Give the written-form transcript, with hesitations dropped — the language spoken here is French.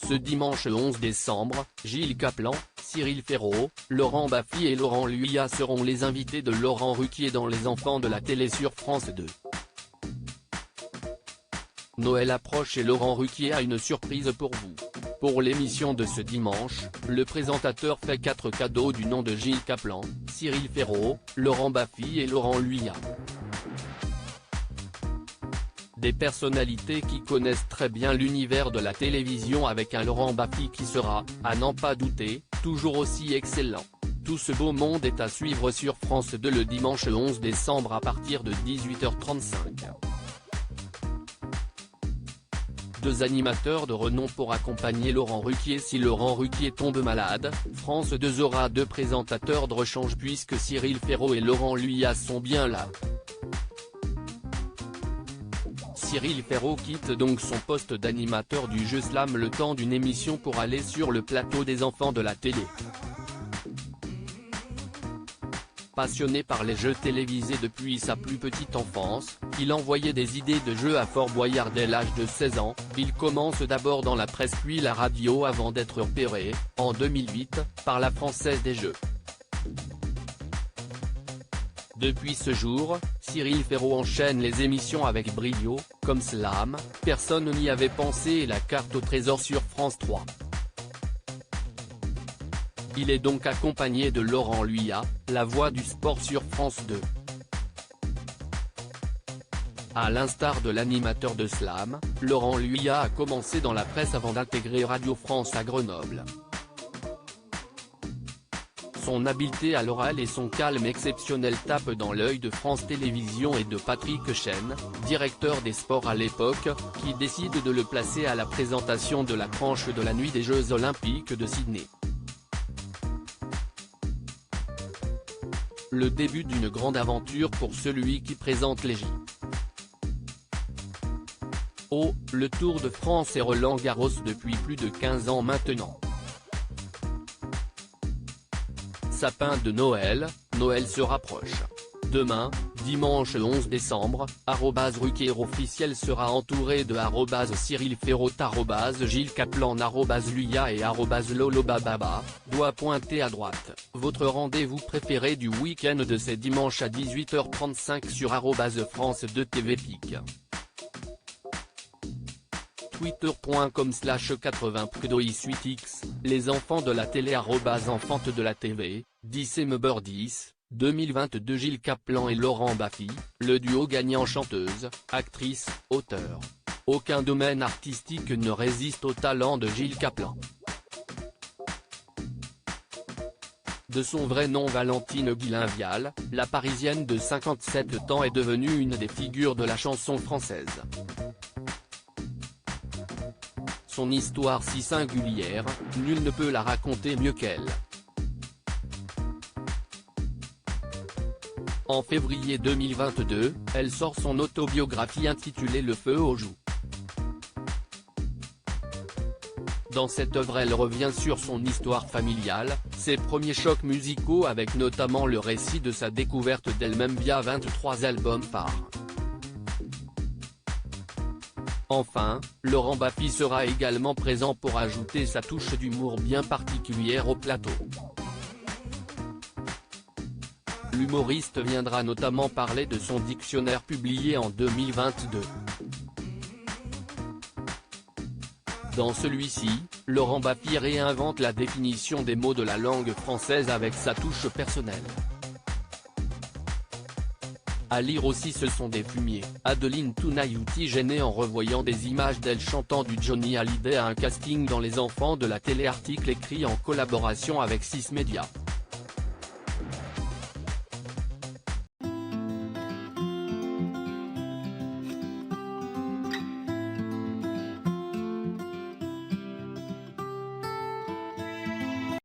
Ce dimanche 11 décembre, Gilles Caplan, Cyril Ferraud, Laurent Baffy et Laurent Luyat seront les invités de Laurent Ruquier dans Les Enfants de la télé sur France 2. Noël approche et Laurent Ruquier a une surprise pour vous. Pour l'émission de ce dimanche, le présentateur fait 4 cadeaux du nom de Gilles Caplan, Cyril Ferraud, Laurent Baffy et Laurent Luyat. Des personnalités qui connaissent très bien l'univers de la télévision, avec un Laurent Baffy qui sera, à n'en pas douter, toujours aussi excellent. Tout ce beau monde est à suivre sur France 2 le dimanche 11 décembre à partir de 18h35. Deux animateurs de renom pour accompagner Laurent Ruquier si Laurent Ruquier tombe malade. France 2 aura 2 présentateurs de rechange puisque Cyril Ferraud et Laurent Luyat sont bien là. Cyril Ferraud quitte donc son poste d'animateur du jeu Slam le temps d'une émission pour aller sur le plateau des Enfants de la télé. Passionné par les jeux télévisés depuis sa plus petite enfance, il envoyait des idées de jeux à Fort Boyard dès l'âge de 16 ans, il commence d'abord dans la presse puis la radio avant d'être repéré, en 2008, par la Française des Jeux. Depuis ce jour, Cyril Ferraud enchaîne les émissions avec brio, comme Slam, personne n'y avait pensé et la carte au trésor sur France 3. Il est donc accompagné de Laurent Luyat, la voix du sport sur France 2. À l'instar de l'animateur de Slam, Laurent Luyat a commencé dans la presse avant d'intégrer Radio France à Grenoble. Son habileté à l'oral et son calme exceptionnel tapent dans l'œil de France Télévisions et de Patrick Chêne, directeur des sports à l'époque, qui décide de le placer à la présentation de la tranche de la nuit des Jeux Olympiques de Sydney. Le début d'une grande aventure pour celui qui présente les J. O, le Tour de France et Roland-Garros depuis plus de 15 ans maintenant. Sapin de Noël, Noël se rapproche. Demain, dimanche 11 décembre, @Ruquier officiel sera entouré de @Cyril Ferraud, @Gilles Caplan, @Luyat et @Lolobababa, doigt pointé à droite. Votre rendez-vous préféré du week-end de ce dimanche à 18h35 sur @France 2 TV Pic. Twitter.com/80pkdoisuitx, les enfants de la télé @enfante de la TV, December 10, 2022 Gilles Caplan et Laurent Baffy, le duo gagnant chanteuse, actrice, auteur. Aucun domaine artistique ne résiste au talent de Gilles Caplan. De son vrai nom Valentine Guilin-Vial, la Parisienne de 57 ans est devenue une des figures de la chanson française. Son histoire si singulière, nul ne peut la raconter mieux qu'elle. En février 2022, elle sort son autobiographie intitulée Le feu aux joues. Dans cette œuvre elle revient sur son histoire familiale, ses premiers chocs musicaux avec notamment le récit de sa découverte d'elle-même via 23 albums phares. Enfin, Laurent Baffy sera également présent pour ajouter sa touche d'humour bien particulière au plateau. L'humoriste viendra notamment parler de son dictionnaire publié en 2022. Dans celui-ci, Laurent Baffy réinvente la définition des mots de la langue française avec sa touche personnelle. À lire aussi Ce sont des fumiers, Adeline Tounayouti gênée en revoyant des images d'elle chantant du Johnny Hallyday à un casting dans Les Enfants de la télé, article écrit en collaboration avec 6 Médias.